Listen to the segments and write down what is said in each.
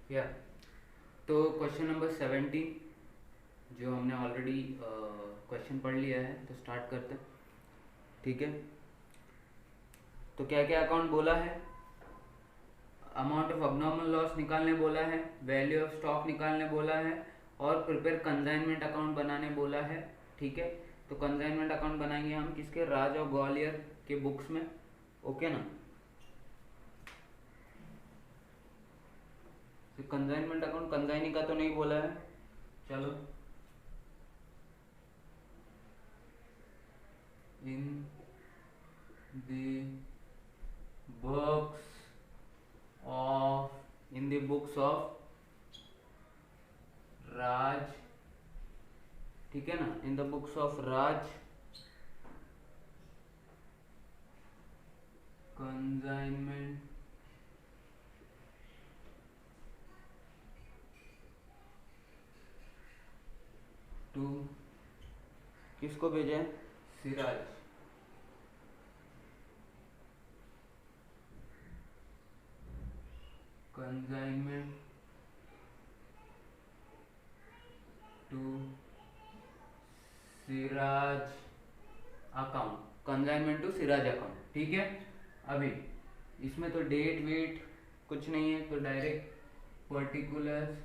या तो question number 17 जो हमने ऑलरेडी क्वेश्चन पढ़ लिया है, तो स्टार्ट करते हैं। ठीक है, तो क्या क्या अकाउंट बोला है? अमाउंट ऑफ अबनॉर्मल लॉस निकालने बोला है, वैल्यू ऑफ स्टॉक निकालने बोला है, और प्रिपेयर कंसाइनमेंट अकाउंट बनाने बोला है। ठीक है, तो कंसाइनमेंट अकाउंट बनाएंगे हम किसके? राज और ग्वालियर के बुक्स में। ओके ना? कंसाइनमेंट अकाउंट कंसाइनी का तो नहीं बोला है। चलो, in the books of Raj, ठीक है ना, in the books of Raj consignment to, किसको भेजे? Siraj. Consignment to Siraj account, consignment to Siraj account. ठीक है, अभी इसमें तो डेट वेट कुछ नहीं है, तो direct particulars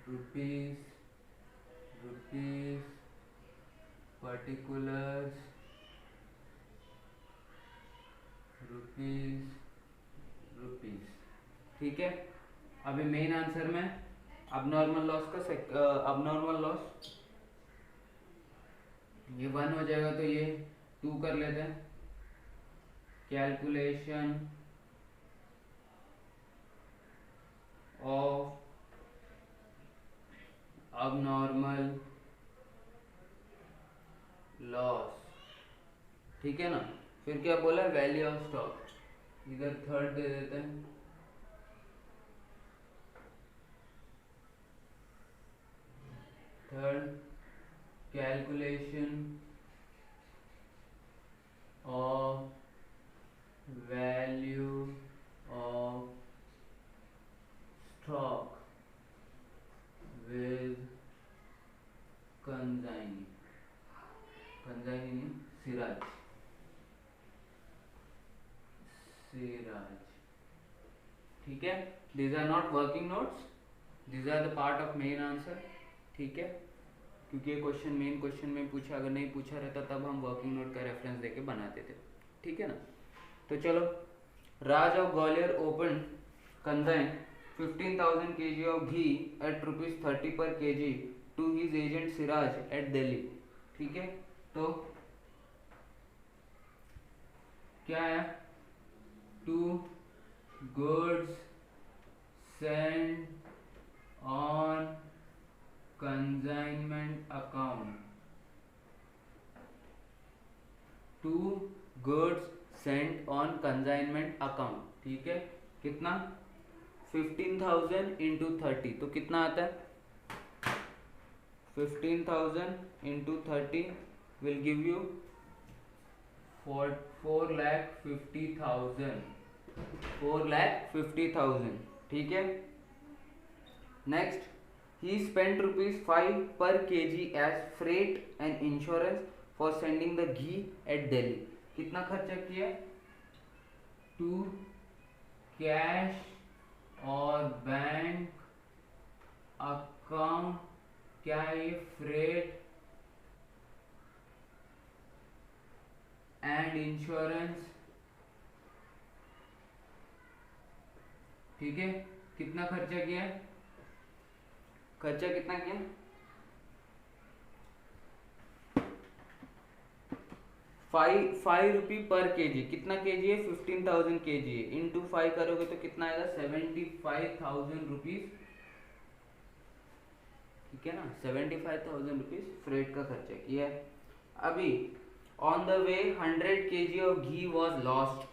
rupees particulars rupees. ठीक है, अभी मेन आंसर में अबनॉर्मल लॉस का अबनॉर्मल लॉस ये 1 हो जाएगा, तो ये 2 कर लेते हैं। Calculation of abnormal loss. ठीक है ना? फिर क्या बोला? वैल्यू ऑफ स्टॉक, इधर थर्ड दे देते हैं। Third, calculation of value of stock with consignee Siraj. ठीक है, these are not working notes, these are the part of main answer। ठीक है, क्योंकि ये क्वेश्चन मेन क्वेश्चन में पूछा, अगर नहीं पूछा रहता तब हम वर्किंग नोट का रेफरेंस देके बनाते थे। ठीक है ना? तो चलो, Raj of Gwalior open consign 15,000 kg of ghee at ₹30 per kg to his agent Siraj at Delhi। ठीक है, तो क्या है? To goods send on consignment account, to goods sent on consignment account. ठीक है, कितना? 15,000 इंटू 30, तो कितना आता है? 15,000 इंटू 30 विल गिव यू 4,50,000। ठीक है, next, he spent ₹5 per kg as freight and insurance for sending the ghee at Delhi। कितना खर्चा किया? टू कैश और बैंक अकाउंट, क्या है? Freight and insurance. ठीक है, कितना खर्चा किया? खर्चा कितना किया? 5 रुपी पर केजी। कितना केजी है? 15,000 केजी है, इंटू 5 करोगे तो कितना आएगा? 75,000 रुपीज। ठीक है ना? 75,000 रुपीज फ्रेट का खर्चा किया है। अभी on the way 100 kg of ghee was lost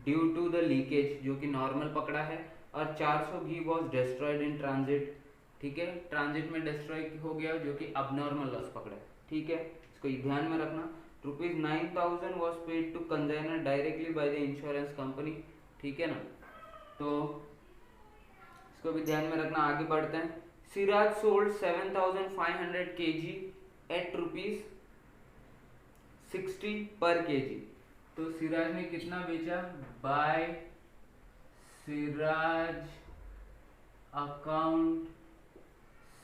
due to the leakage, जो कि नॉर्मल पकड़ा है, और 400 ghee was destroyed in transit. ठीक है, ट्रांजिट में डिस्ट्रॉय हो गया, जो कि अबनॉर्मल लॉस पकड़ा है। ठीक है, इसको ध्यान में रखना। ₹9,000 was paid to consignor directly by the insurance company ठीक है ना। तो इसको भी ध्यान में रखना। आगे बढ़ते हैं। सिराज सोल्ड 7500 kg एट ₹60 पर kg। तो सिराज ने कितना बेचा? By Siraj account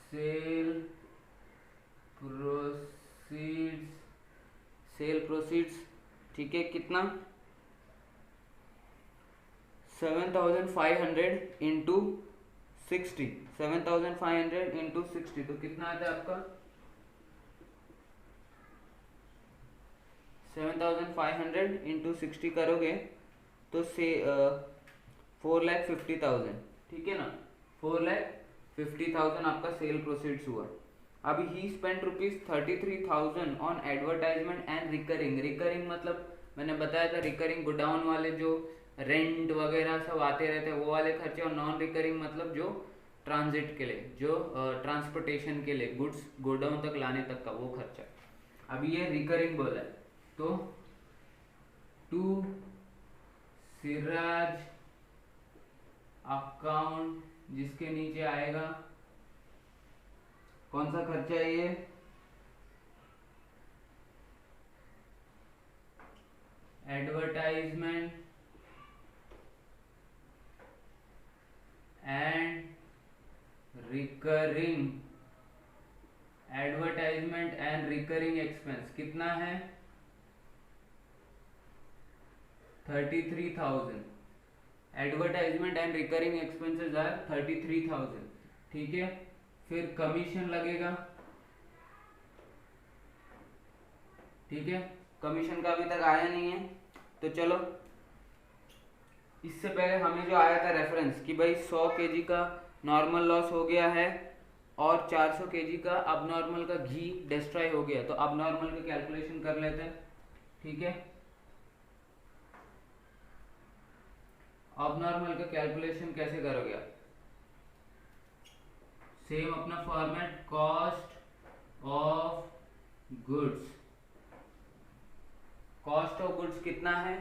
sale proceeds, ठीक है, कितना? 7500 इंटू 60, 7500 इंटू 60, तो कितना आता है आपका? 7500 इंटू 60 करोगे तो से 4,50,000, ठीक है ना। 4,50,000 आपका सेल प्रोसीड्स हुआ। अभी ही spend ₹33,000 on advertisement and recurring मतलब मैंने बताया था, रिकरिंग गोडाउन वाले जो रेंट वगैरह सब आते रहते हैं वो वाले खर्चे, और नॉन रिकरिंग मतलब जो ट्रांजिट के लिए, जो ट्रांसपोर्टेशन के लिए गुड्स गोडाउन तक लाने तक का वो खर्चा। अभी ये रिकरिंग बोला है, तो टू सिराज अकाउंट जिसके नीचे आएगा कौन सा खर्चा है ये? Advertisement and recurring, advertisement and recurring expense कितना है? 33,000। Advertisement and recurring expenses are 33,000, ठीक है। फिर कमीशन लगेगा, ठीक है, कमीशन का अभी तक आया नहीं है। तो चलो इससे पहले हमें जो आया था रेफरेंस कि भाई 100 kg का नॉर्मल लॉस हो गया है और 400 kg का अबनॉर्मल का घी डिस्ट्रॉय हो गया, तो अबनॉर्मल का कैलकुलेशन कर लेते हैं, ठीक है। अबनॉर्मल का कैलकुलेशन कैसे करोगे आप? सेम अपना format, cost of goods. Cost of goods कितना है?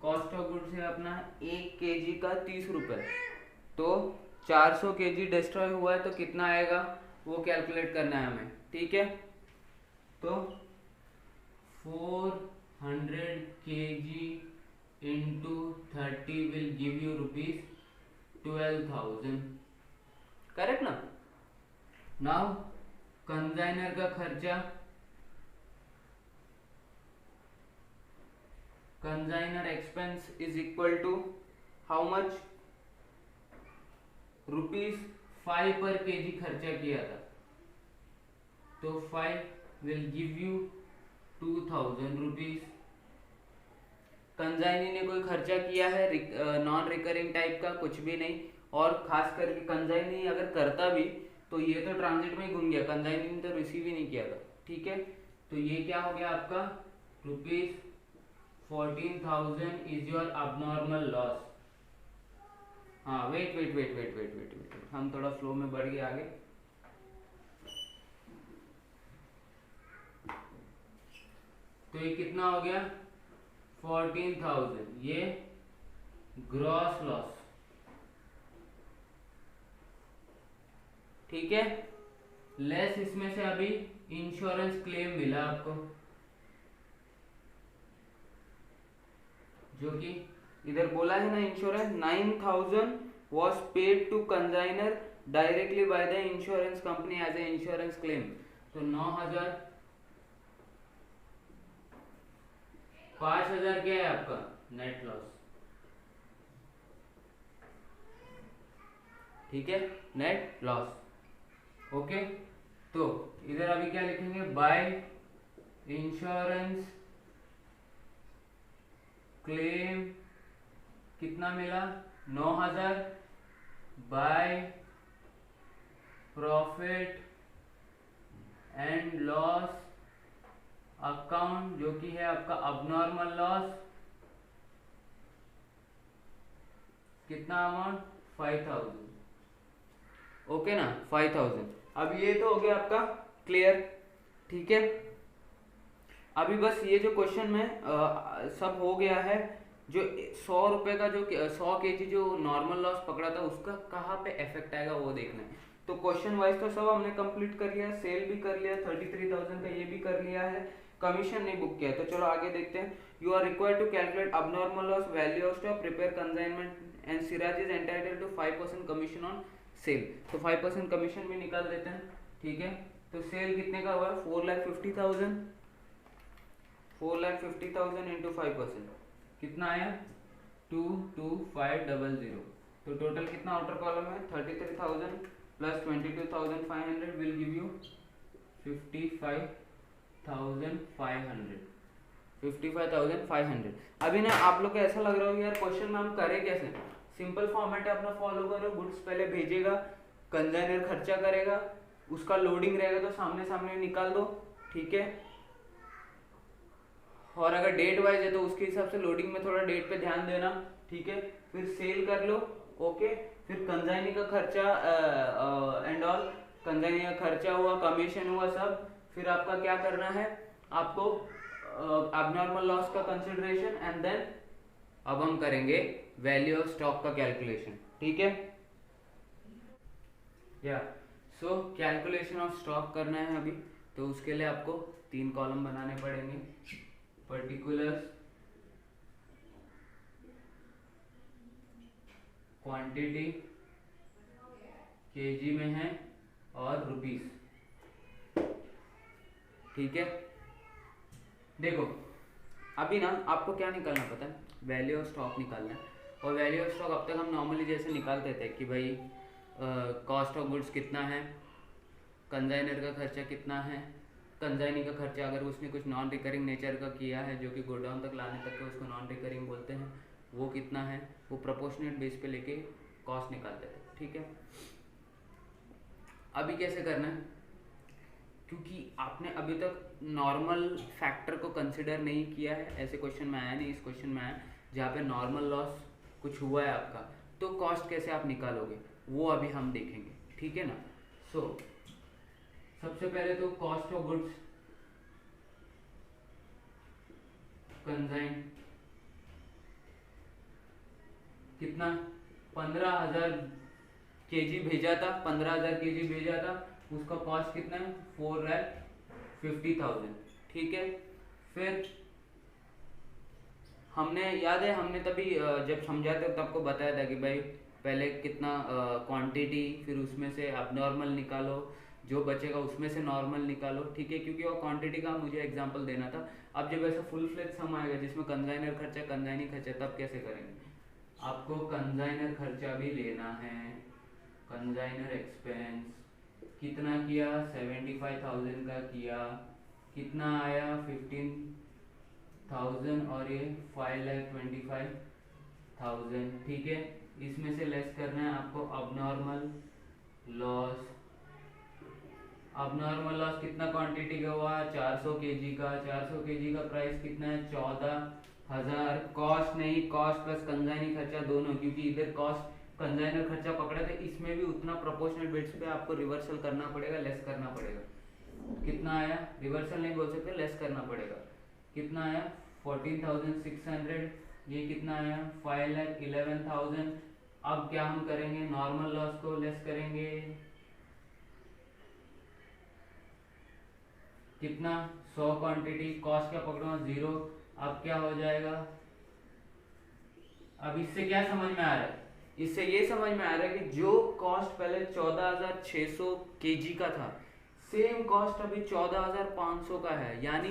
कॉस्ट ऑफ गुड्स है अपना 1 kg का 30 रुपए, तो 400 kg डिस्ट्रॉय हुआ है तो कितना आएगा वो कैलकुलेट करना है हमें, ठीक है। तो 400 kg into 30 will give you ₹12,000, correct ना। नाउ कंसाइनर का खर्चा, consignor expense is equal to how much? ₹5 per kg खर्चा किया था, तो 5 विल गिव यू ₹2,000। कंसाइनी ने कोई खर्चा किया है नॉन रिकरिंग टाइप का? कुछ भी नहीं। और खास करके कंसाइनी अगर करता भी तो ये तो ट्रांजिट में ही घूम गया, कंसाइनी ने तो रिसीव ही नहीं किया था, ठीक है। तो ये क्या हो गया आपका? ₹14,000 इज योर अबनॉर्मल लॉस। हाँ वेट, हम थोड़ा फ्लो में बढ़ गए आगे। तो ये कितना हो गया? 14,000, ये ग्रॉस लॉस, ठीक है। लेस इसमें से अभी इंश्योरेंस क्लेम मिला आपको, जो कि इधर बोला है ना insurance, 9,000 was paid to consignor directly by the insurance company as a insurance claim। तो 9,000, 5,000 क्या है आपका नेट लॉस, ठीक है, नेट लॉस, ओके। तो इधर अभी क्या लिखेंगे? बाय इंश्योरेंस क्लेम कितना मिला? 9,000 by profit and loss account, जो कि है आपका अबनॉर्मल लॉस, कितना अमाउंट? 5,000, ओके ना, 5,000। अब ये तो हो गया आपका क्लियर, ठीक है। अभी बस ये जो क्वेश्चन में सब हो गया है जो 100 रुपये का जो 100 kg जो नॉर्मल लॉस पकड़ा था उसका कहाँ पे इफेक्ट आएगा वो देखना है। तो क्वेश्चन वाइज तो सब हमने कंप्लीट कर लिया, सेल भी कर लिया, 33,000 का ये भी कर लिया है, कमीशन नहीं बुक किया। तो चलो आगे देखते हैं। You are required to calculate abnormal loss, value of stock, prepare consignment and Siraj is entitled to 5% commission on sale. तो 5% कमीशन भी निकाल देते हैं, ठीक है। तो सेल कितने का हुआ, 4,50,000, 4,50,000 इंटू 5% कितना आया, 22500। तो टोटल कितना आउटर कॉलम है, 33,000 प्लस 22,500 विल गिव यू 55,500, 55,500। अभी ना आप लोग को ऐसा लग रहा हो यार क्वेश्चन में हम करें कैसे, सिंपल फॉर्मेट है अपना, फॉलो करो। गुड्स पहले भेजेगा, कंजाइनर खर्चा करेगा, उसका लोडिंग रहेगा तो सामने सामने निकाल दो, ठीक है। और अगर डेट वाइज है तो उसके हिसाब से लोडिंग में थोड़ा डेट पे ध्यान देना, ठीक है। फिर सेल कर लो, ओके। फिर कंजाइनी का खर्चा एंड ऑल, कंजाइनी का खर्चा हुआ, कमीशन हुआ सब। फिर आपका क्या करना है, आपको अबनॉर्मल लॉस का कंसिडरेशन, एंड देन अब हम करेंगे वैल्यू ऑफ स्टॉक का कैलकुलेशन, ठीक है। या सो कैलकुलेशन ऑफ स्टॉक करना है अभी, तो उसके लिए आपको 3 कॉलम बनाने पड़ेंगे। पर्टिकुलर्स, क्वांटिटी केजी में है, और रुपीस, ठीक है। देखो अभी ना आपको क्या निकालना पता है, वैल्यू ऑफ स्टॉक निकालना है। और वैल्यू ऑफ स्टॉक अब तक हम नॉर्मली जैसे निकालते थे कि भाई कॉस्ट ऑफ गुड्स कितना है, कंजाइनर का खर्चा कितना है, कंजाइनी का खर्चा अगर उसने कुछ नॉन रिकरिंग नेचर का किया है जो कि गोडाउन तक लाने तक के उसको नॉन रिकरिंग बोलते हैं, वो कितना है, वो प्रोपोर्शनेट बेस पे लेके कॉस्ट निकालते थे, ठीक है। अभी कैसे करना है, क्योंकि आपने अभी तक नॉर्मल फैक्टर को कंसिडर नहीं किया है, ऐसे क्वेश्चन में आया नहीं, इस क्वेश्चन में आया जहाँ पे नॉर्मल लॉस कुछ हुआ है आपका, तो कॉस्ट कैसे आप निकालोगे वो अभी हम देखेंगे, ठीक है ना। सो सबसे पहले तो कॉस्ट ऑफ गुड्स कंजाइन कितना, 15,000 केजी भेजा था, 15,000 केजी भेजा था, उसका कॉस्ट कितना है, 4,50,000, ठीक है। फिर हमने याद है, हमने तभी जब समझाते तब आपको बताया था कि भाई पहले कितना क्वांटिटी, फिर उसमें से अबनॉर्मल निकालो, जो बचेगा उसमें से नॉर्मल निकालो, ठीक है। क्योंकि वो क्वांटिटी का मुझे एग्जांपल देना था। अब जब ऐसा फुल फ्लेज सम आएगा जिसमें कंजाइनर खर्चा, कंजाइनी खर्चा, तब कैसे करेंगे, आपको कंजाइनर खर्चा भी लेना है। कंजाइनर एक्सपेंस कितना किया, 75,000 का किया, कितना आया, 15,000, और ये 5,25,000, ठीक है। इसमें से लेस करना है आपको अबनॉर्मल लॉस। अबनॉर्मल लॉस कितना क्वांटिटी का हुआ, 400 केजी का, 400 केजी का प्राइस कितना है, 14,000। कॉस्ट नहीं, कॉस्ट प्लस कंजाइनी खर्चा दोनों, क्योंकि इधर कॉस्ट कंजाइनर खर्चा पकड़ा था, इसमें भी उतना प्रोपोर्शनल बेट्स पे आपको रिवर्सल करना पड़ेगा, लेस करना पड़ेगा। कितना आया, रिवर्सल नहीं बोल सकते, लेस करना पड़ेगा। कितना आया, 14,600। ये कितना आया, 5,11,000। अब क्या हम करेंगे, नॉर्मल लॉस को लेस करेंगे, कितना, 100 क्वांटिटी, कॉस्ट क्या पकड़ो, 0। अब क्या हो जाएगा, अब इससे क्या समझ में आ रहा है, इससे ये समझ में आ रहा है कि जो कॉस्ट पहले 14,600 केजी का था, सेम कॉस्ट अभी 14,500 का है, यानी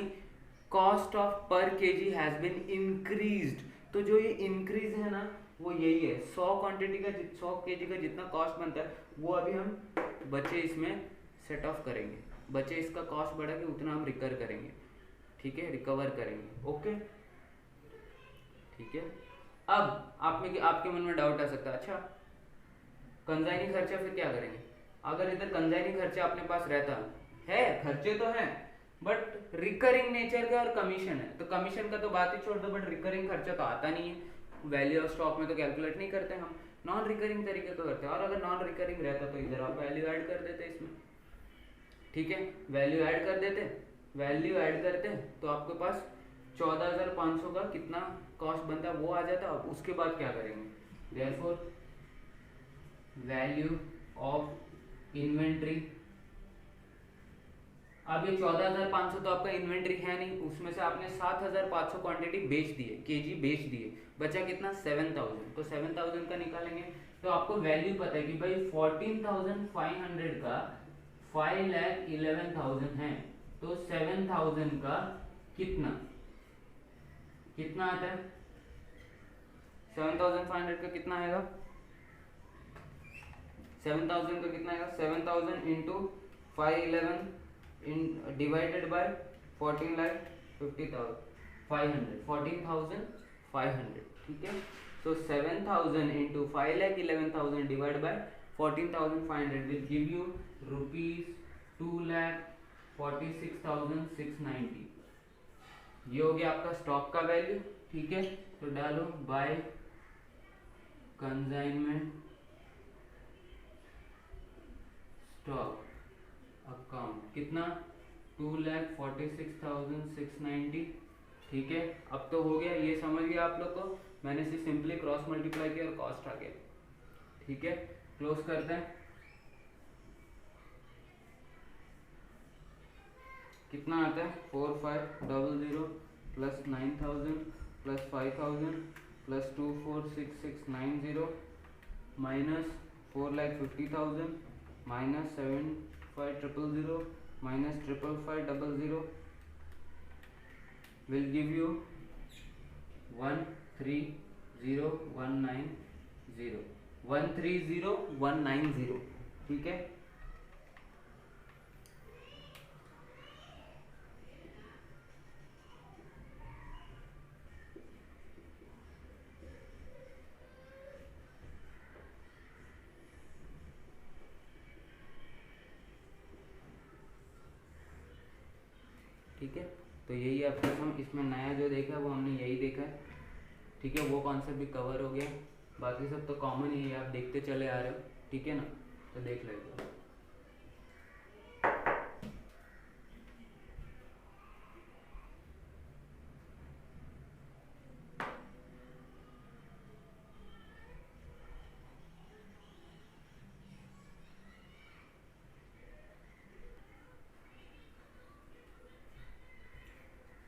कॉस्ट ऑफ पर केजी हैज बीन इंक्रीज्ड। तो जो ये इंक्रीज है ना, वो यही है, 100 क्वांटिटी का 100 केजी का जितना कॉस्ट बनता है वो अभी हम बचे इसमें सेट ऑफ करेंगे, बचे इसका कॉस्ट बढ़ा के उतना हम रिकर करेंगे, ठीक है, रिकवर करेंगे, ओके, ठीक है। अब आपके मन में डाउट आ सकता है, अच्छा कंजाइनी खर्चा फिर क्या करेंगे। अगर इधर कंजाइनी खर्चा अपने पास रहता है, खर्चे तो हैं बट रिकरिंग नेचर का और कमीशन है, तो कमीशन का तो बात ही छोड़ दो, बट रिकरिंग खर्चा तो आता नहीं है, वैल्यू ऑफ स्टॉक में तो कैलकुलेट नहीं करते हम, नॉन रिकरिंग तरीके तो करते हैं। और अगर नॉन रिकरिंग रहता तो इधर आप वैल्यू ऐड कर देते इसमें, ठीक है, वैल्यू ऐड कर देते, वैल्यू ऐड करते तो आपके पास 14,500 का कितना कॉस्ट बनता है वो आ जाता है। अब उसके बाद क्या करेंगे, देयरफॉर वैल्यू ऑफ इन्वेंट्री। अब ये 14,500 तो आपका इन्वेंट्री है नहीं, उसमें से आपने 7,500 क्वांटिटी बेच दिए, केजी बेच दिए, बचा कितना 7,000, तो 7,000 का निकालेंगे। तो आपको वैल्यू पता है कि भाई 14,500 का 5,11,000 है, तो 7,000 का कितना कितना आता है, 7,500 का कितना आएगा, 7,000 का कितना आएगा, 7,000 इंटू 511 डिवाइडेड बाय 14,50,500 ठीक है। so 7,000 into 5,11,000 divided by 14,500 will give you rupees 2,46,690। ये हो गया आपका स्टॉक का वैल्यू, ठीक है। तो डालो बाय कंसाइनमेंट स्टॉक अकाउंट कितना 2,46,690, ठीक है। अब तो हो गया, ये समझ गया आप लोग को, मैंने इसे सिंपली क्रॉस मल्टीप्लाई किया और कॉस्ट आ गया, ठीक है। क्लोज करते हैं, कितना आता है 4,500 plus 9,000 plus 5,000 plus 2,46690 minus 4,50,000 minus 7,500 minus 5,500 will give you 130,190 130,190, ठीक है। ठीक है, तो यही आपका हम इसमें नया जो देखा है वो हमने यही देखा है, ठीक है। वो कॉन्सेप्ट भी कवर हो गया, बाकी सब तो कॉमन ही है, आप देखते चले आ रहे हो, ठीक है ना, तो देख लेते हो।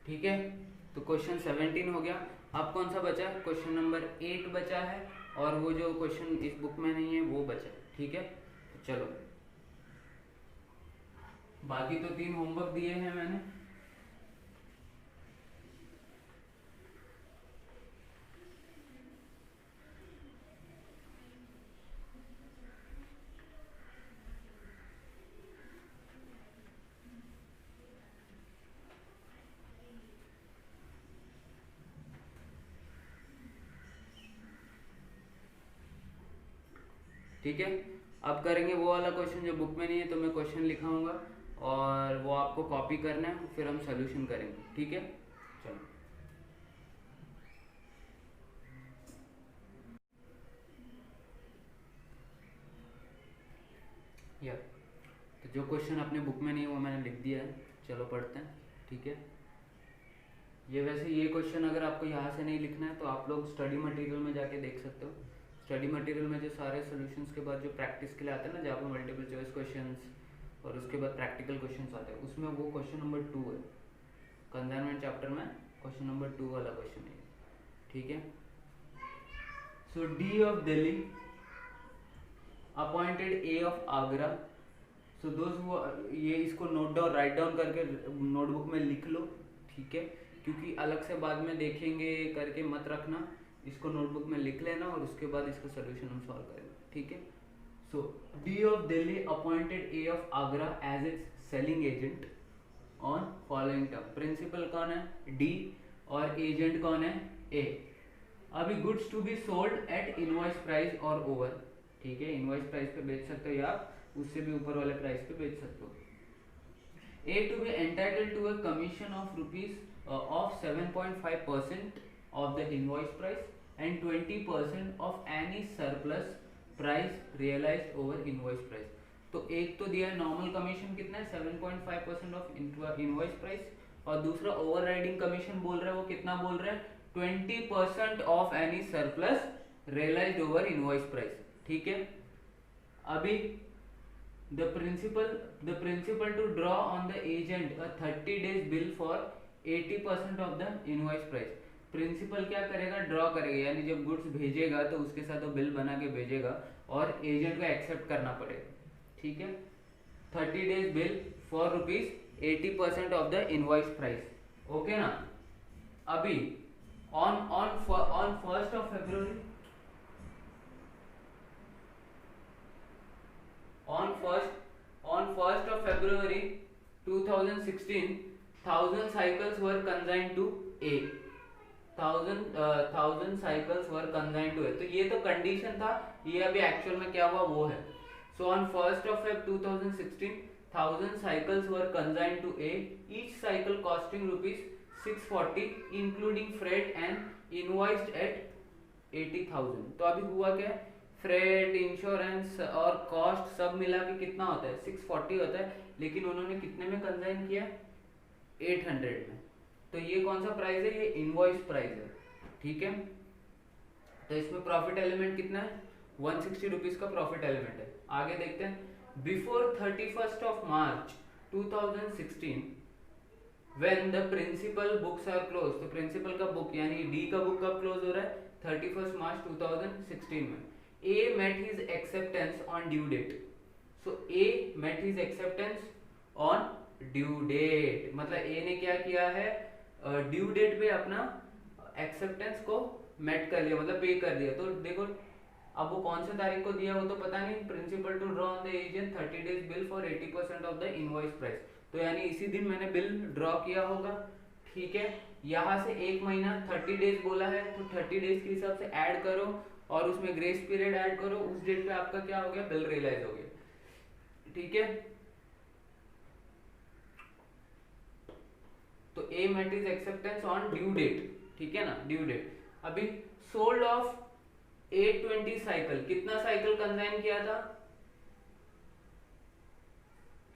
ठीक है, तो क्वेश्चन 17 हो गया। अब कौन सा बचा है, क्वेश्चन नंबर 8 बचा है, और वो जो क्वेश्चन इस बुक में नहीं है वो बचा है, ठीक है। तो चलो, बाकी तो 3 होमवर्क दिए हैं मैंने, ठीक है। अब करेंगे वो वाला क्वेश्चन जो बुक में नहीं है, तो मैं क्वेश्चन लिखाऊंगा और वो आपको कॉपी करना है, फिर हम सोल्यूशन करेंगे, ठीक है। चलो, या तो जो क्वेश्चन अपने बुक में नहीं है वो मैंने लिख दिया है, चलो पढ़ते हैं, ठीक है। ये वैसे ये क्वेश्चन अगर आपको यहाँ से नहीं लिखना है तो आप लोग स्टडी मटेरियल में जाके देख सकते हो। स्टडी मटेरियल में जो सारे सॉल्यूशंस के बाद जो प्रैक्टिस के लिए आते हैं ना, जहाँ पर मल्टीपल चॉइस क्वेश्चंस और उसके बाद प्रैक्टिकल क्वेश्चंस आते हैं, उसमें वो क्वेश्चन नंबर 2 है, कंसाइनमेंट चैप्टर में क्वेश्चन नंबर 2 वाला क्वेश्चन है, ठीक है। So D of Delhi appointed A of Agra, so दोस्त ये इसको नोट डाउन राइट डाउन करके नोटबुक में लिख लो, ठीक है, क्योंकि अलग से बाद में देखेंगे करके मत रखना, इसको नोटबुक में लिख लेना और उसके बाद इसका सोल्यूशन हम सॉल्व करेंगे, ठीक है। So D of Delhi appointed A of Agra as its selling agent on following term. Principal कौन है, डी, और एजेंट कौन है, ए। अभी goods to be sold at invoice price और ओवर, ठीक है, इनवॉइस प्राइस पे बेच सकते हो या उससे भी ऊपर वाले प्राइस पे बेच सकते हो। A to be entitled to a commission of rupees of 7.5% of the invoice price and 20% of any surplus price realized over invoice price। तो एक तो दिया है नॉर्मल कमीशन कितना है 7.5% ऑफ इनवॉइस प्राइस, और दूसरा ओवरराइडिंग कमीशन बोल रहा है वो कितना बोल रहा है 20% of any surplus realised over invoice price. ठीक है, अभी the principal to draw on the agent a 30 days bill for 80% of the invoice price। Principal क्या करेगा, ड्रॉ करेगा, यानी जब गुड्स भेजेगा तो उसके साथ वो बिल बना के भेजेगा और एजेंट को एक्सेप्ट करना पड़ेगा। ठीक है, 30 days bill for rupees 80% of the invoice price. Okay ना। अभी on 1st of February on 1st of February 2016 1000 cycles were consigned to A। 1000 cycles were consigned to A। तो ये तो कंडीशन था, ये अभी एक्चुअल में क्या हुआ वो है। So on 1st of Feb 2016 1000 cycles were consigned to A, each cycle costing rupees 640 including freight and invoiced at 80,000। तो अभी हुआ क्या, फ्रेट, इंश्योरेंस और कॉस्ट सब मिला के कितना होता है 640 होता है, लेकिन उन्होंने कितने में कंसाइन किया 800 में। तो ये कौन सा प्राइस है, ये इनवॉइस प्राइस है। ठीक है, तो इसमें प्रॉफिट एलिमेंट कितना है 160 रुपीज का प्रॉफिट एलिमेंट है। आगे देखते हैं। Before 31st of March 2016 when the principal books are close. तो प्रिंसिपल का बुक यानी डी का बुक कब क्लोज हो रहा है 31st March 2016 में। A met his acceptance on due date। So A met his acceptance on due date, मतलब A ने क्या किया है ड्यू डेट पे अपना एक्सेप्टेंस को मेट कर लिया, मतलब पे कर दिया। तो देखो अब वो कौन से तारीख को दिया वो तो पता नहीं। Principal to draw on the agent 30 days bill for 80% of the invoice price. तो यानी इसी दिन मैंने बिल ड्रॉ किया होगा। ठीक है, यहाँ से एक महीना 30 days बोला है, तो 30 days के हिसाब से ऐड करो और उसमें ग्रेस पीरियड ऐड करो, उस डेट पे आपका क्या हो गया बिल रियलाइज हो गया। ठीक है, तो A met is acceptance on due date. ठीक है ना, ड्यू डेट। अभी सोल्ड ऑफ 820 साइकिल, कितना साइकिल कंसाइन किया था,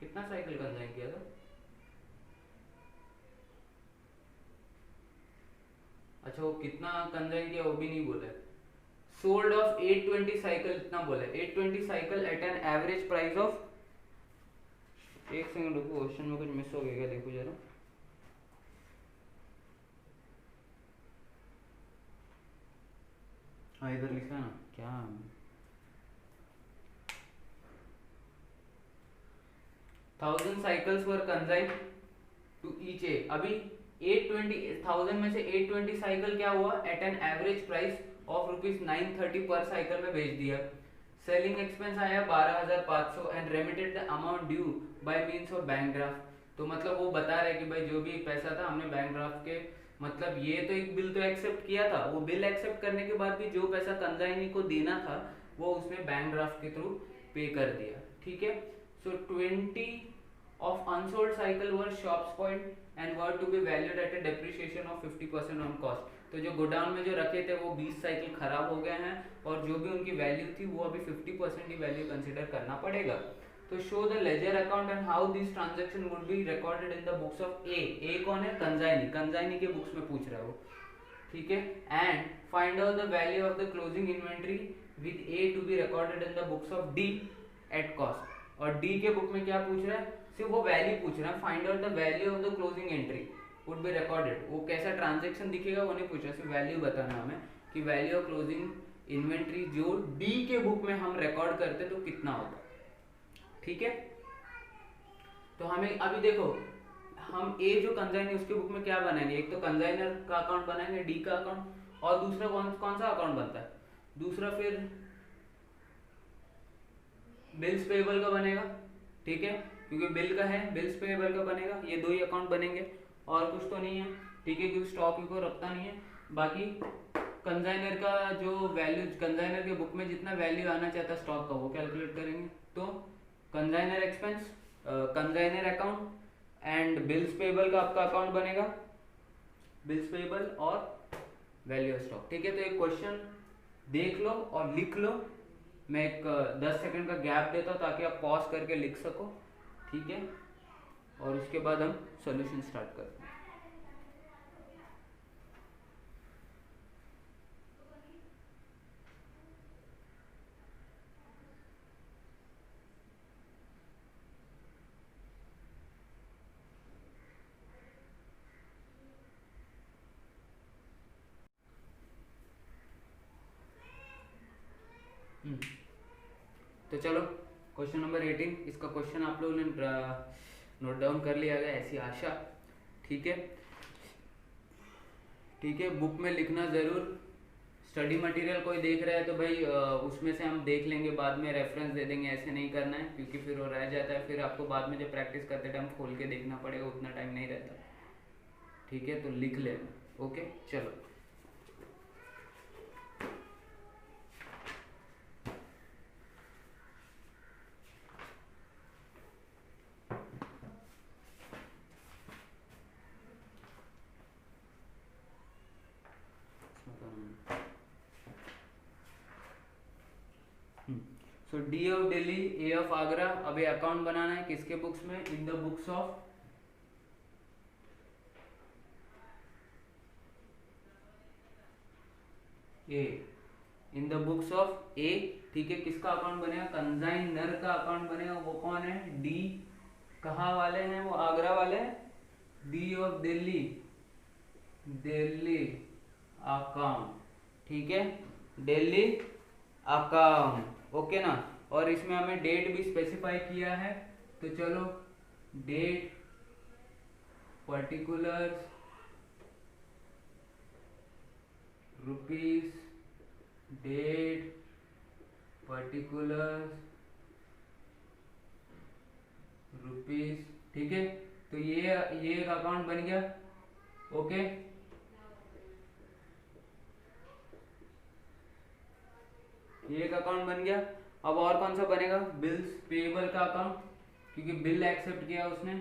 कितना साइकिल कंसाइन किया था, अच्छा वो कितना कंसाइन किया वो भी नहीं बोला है। सोल्ड ऑफ 820 साइकिल इतना बोला है, 820 cycle at an average price of, एक सेकंड रुको, क्वेश्चन में कुछ मिस हो गया क्या देखो जरा। हाँ इधर लिखा ना क्या, 1000 cycles were consigned to each A. अभी 820,000 में से 820 साइकिल क्या हुआ at an average price of ₹930 per cycle में भेज दिया। सेलिंग एक्सपेंस आया 12,500 and remitted the amount due by means of bank draft. तो मतलब वो बता रहे कि भाई जो भी पैसा था हमने बैंक ड्राफ्ट के, मतलब ये तो एक बिल तो एक्सेप्ट किया था, वो बिल एक्सेप्ट करने के बाद भी जो पैसा कंसाइनी को देना था वो उसने बैंक ड्राफ्ट के थ्रू पे कर दिया। ठीक है, सो 20 of unsold cycle were shop spoiled and were to be valued at a depreciation of 50% on cost। तो जो गोडाउन में जो रखे थे वो 20 साइकिल खराब हो गए हैं और जो भी उनकी वैल्यू थी वो अभी 50% ही वैल्यू कंसिडर करना पड़ेगा। तो show the ledger account and how this transaction would be recorded in the books of A. A कौन है, कंसाइनी, कंसाइनी के बुक्स में पूछ रहा है वो। ठीक है, and find out the value of the closing inventory with A to be recorded in the books of D at cost. और डी के बुक में क्या पूछ रहा है, सिर्फ वो वैल्यू पूछ रहा है, find out the value of the closing entry would be recorded. वो कैसा ट्रांजैक्शन दिखेगा वो नहीं पूछ रहा, सिर्फ वैल्यू बताना हमें कि वैल्यू ऑफ क्लोजिंग इन्वेंट्री जो डी के बुक में हम रिकॉर्ड करते तो कितना होता। ठीक है, तो हमें अभी देखो हम ए जो कंसाइन उसके बुक में क्या बनाएंगे, एक तो कंसाइनर का अकाउंट बनाएंगे डी का अकाउंट, और दूसरा कौन सा अकाउंट बनता है, दूसरा फिर बिल्स पेएबल का बनेगा। ठीक है, क्योंकि बिल का है, बिल्स पेएबल का बनेगा, ये दो ही अकाउंट बनेंगे और कुछ तो नहीं है। ठीक है, क्योंकि स्टॉक को रखता नहीं है। बाकी कंसाइनर का जो वैल्यू, कंसाइनर के बुक में जितना वैल्यू आना चाहता स्टॉक का वो कैलकुलेट करेंगे। तो consignor expense, consignor account and bills payable का आपका अकाउंट बनेगा, बिल्स पेएबल और वैल्यू ऑफ स्टॉक। ठीक है, तो एक क्वेश्चन देख लो और लिख लो। मैं एक 10 सेकंड का गैप देता हूँ ताकि आप पॉज करके लिख सको। ठीक है, और उसके बाद हम सॉल्यूशन स्टार्ट करते हैं। हम्म, तो चलो क्वेश्चन नंबर 18, इसका क्वेश्चन आप लोगों ने नोट डाउन कर लिया गया ऐसी आशा। ठीक है, ठीक है, बुक में लिखना ज़रूर। स्टडी मटेरियल कोई देख रहा है तो भाई उसमें से हम देख लेंगे, बाद में रेफरेंस दे देंगे, ऐसे नहीं करना है क्योंकि फिर वो रह जाता है, फिर आपको बाद में जब प्रैक्टिस करते टाइम खोल के देखना पड़ेगा, उतना टाइम नहीं रहता। ठीक है, तो लिख लेना। ओके चलो, so D of Delhi, A of Agra. अब ये अकाउंट बनाना है किसके बुक्स में? In the books of A, in the books of A. ठीक है, किसका अकाउंट बनेगा? कंजाइनर का अकाउंट बनेगा। वो कौन है? डी। कहाँ वाले हैं वो? आगरा वाले। D of Delhi, Delhi account. ठीक है, दिल्ली अकाउंट। ओके ना। और इसमें हमें डेट भी स्पेसिफाई किया है, तो चलो date, particulars, rupees, date, particulars, rupees. ठीक है, तो ये एक अकाउंट बन गया। ओके, ये एक अकाउंट बन गया। अब और कौन सा बनेगा? बिल्स पेएबल का अकाउंट, क्योंकि बिल एक्सेप्ट किया उसने।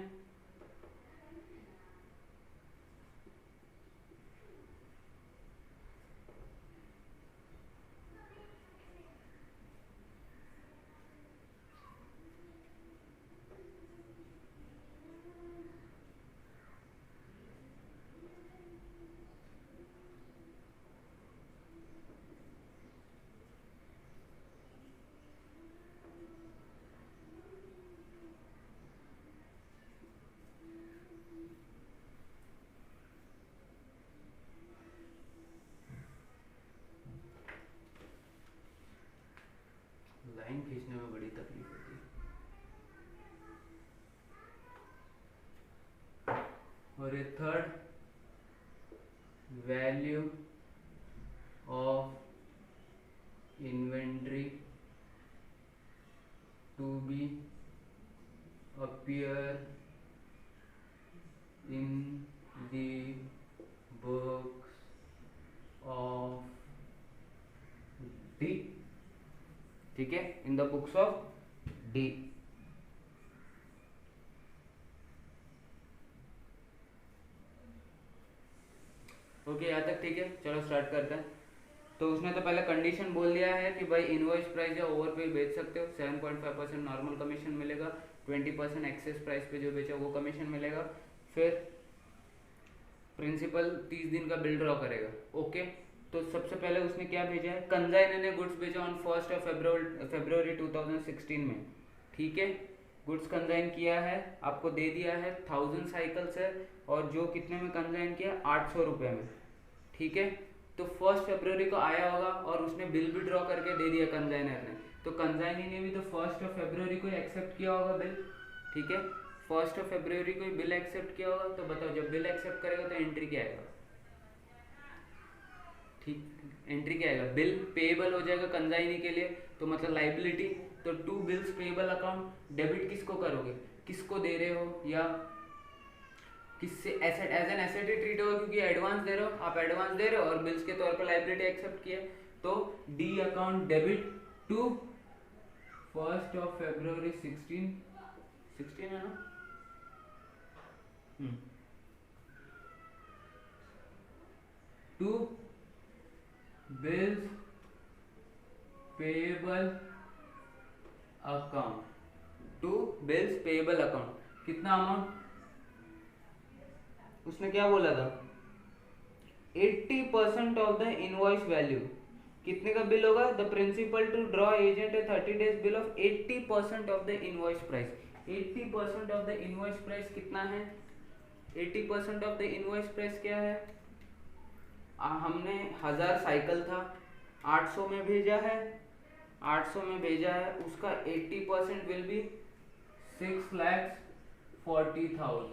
लाइन खींचने में बड़ी तकलीफ होती है। और ये third, value of inventory to be appear in the books of D. ठीक है, in the books of D. Okay, यहाँ तक ठीक है। चलो स्टार्ट करते हैं। तो उसने तो पहले कंडीशन बोल दिया है कि भाई इनवॉइस प्राइस या ओवर पे बेच सकते हो, 7.5% नॉर्मल कमीशन मिलेगा, 20% एक्सेस प्राइस पे जो बेचा वो कमीशन मिलेगा। फिर प्रिंसिपल 30 दिन का बिल ड्रॉ करेगा। ओके, तो सबसे पहले उसने क्या भेजा है? कंजाइनर ने गुड्स भेजा ऑन 1 फरवरी 2016 में। ठीक है, गुड्स कंजाइन किया है, आपको दे दिया है 1000 साइकिल्स है, और जो कितने में कंजाइन किया? 800 रुपये में। ठीक है, तो 1 फरवरी को आया होगा और उसने बिल भी ड्रॉ करके दे दिया कंजाइनर ने, तो कंजाइनी ने भी तो 1 फरवरी को एक्सेप्ट किया होगा बिल। ठीक है, 1 फरवरी को बिल एक्सेप्ट किया होगा, तो बताओ जब बिल एक्सेप्ट करेगा तो एंट्री क्या आएगा? ठीक, एंट्री क्या आएगा? बिल पेएबल हो जाएगा कंजाइनी के लिए, तो मतलब लाइबिलिटी। तो to bills payable account, debit किसको करोगे? किसको दे रहे हो, या किससे एसेट, एज एन एसेट ही ट्रीट होगा क्योंकि एडवांस दे रहे हो, आप एडवांस दे रहे हो और बिल्स के तौर पर लाइबिलिटी एक्सेप्ट किया, तो डी अकाउंट डेबिट टू 1 फरवरी 16 है ना? To bills payable account, to bills payable account. कितना अमाउंट उसने क्या बोला था? 80% ऑफ द इनवॉइस वैल्यू। कितने का बिल होगा? The principal to draw agent A 30 days bill of 80% of the invoice price. 80% of the invoice price कितना है? 80% ऑफ द इनवॉइस प्राइस क्या है? हमने 1000 साइकिल था, 800 में भेजा है, 800 में भेजा है उसका 80% विल बी 6,40,000,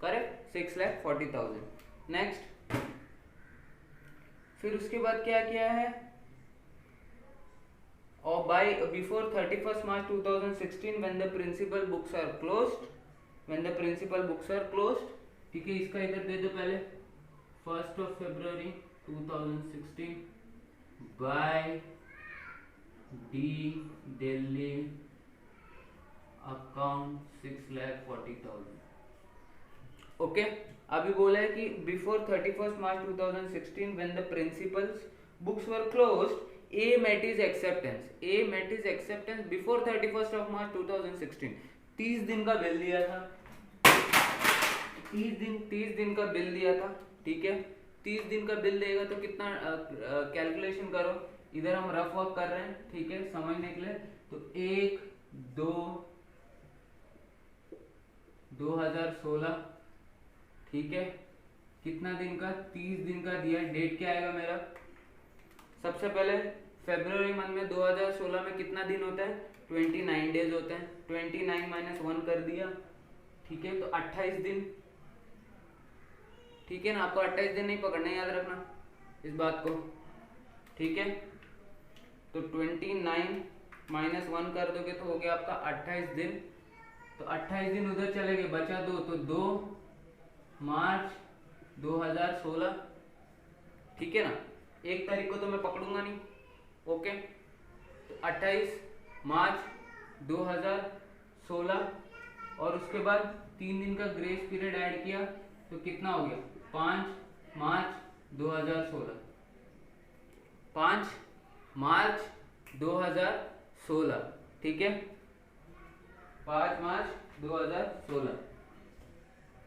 करेक्ट, 6,40,000। नेक्स्ट, फिर उसके बाद क्या किया है, और bye before 31st March 2016 when the principal books are closed, ठीक है, इसका इधर दे दो पहले, 1st of February 2016 by D Delhi account 6,40,000। Okay, अभी बोला है कि before 31st March 2016 when the principal's books were closed, A met his acceptance before 31st of March 2016। 30 दिन का बिल दिया था, 30 दिन का बिल दिया था, ठीक है। 30 दिन का बिल देगा तो कितना, कैलकुलेशन करो, इधर हम रफ वर्क कर रहे हैं, ठीक है, समझने के लिए। तो 1/2/2016, ठीक है, कितना दिन का, 30 दिन का दिया। डेट क्या आएगा मेरा, सबसे पहले फरवरी मंथ में 2016 में कितना दिन होता है, 29 डेज होते हैं, 29 - 1 कर दिया, ठीक है, तो 28 दिन, ठीक है ना। आपको 28 दिन नहीं पकड़ना, याद रखना इस बात को, ठीक है। तो 29 - 1 कर दोगे तो हो गया आपका 28 दिन। तो 28 दिन उधर चले गए, बचा 2, तो 2 मार्च 2016, ठीक है ना। 1 तारीख को तो मैं पकड़ूंगा नहीं, ओके। तो 28 मार्च 2016 और उसके बाद 3 दिन का ग्रेस पीरियड ऐड किया तो कितना हो गया, 5 मार्च 2016, 5 मार्च 2016, ठीक है, 5 मार्च 2016।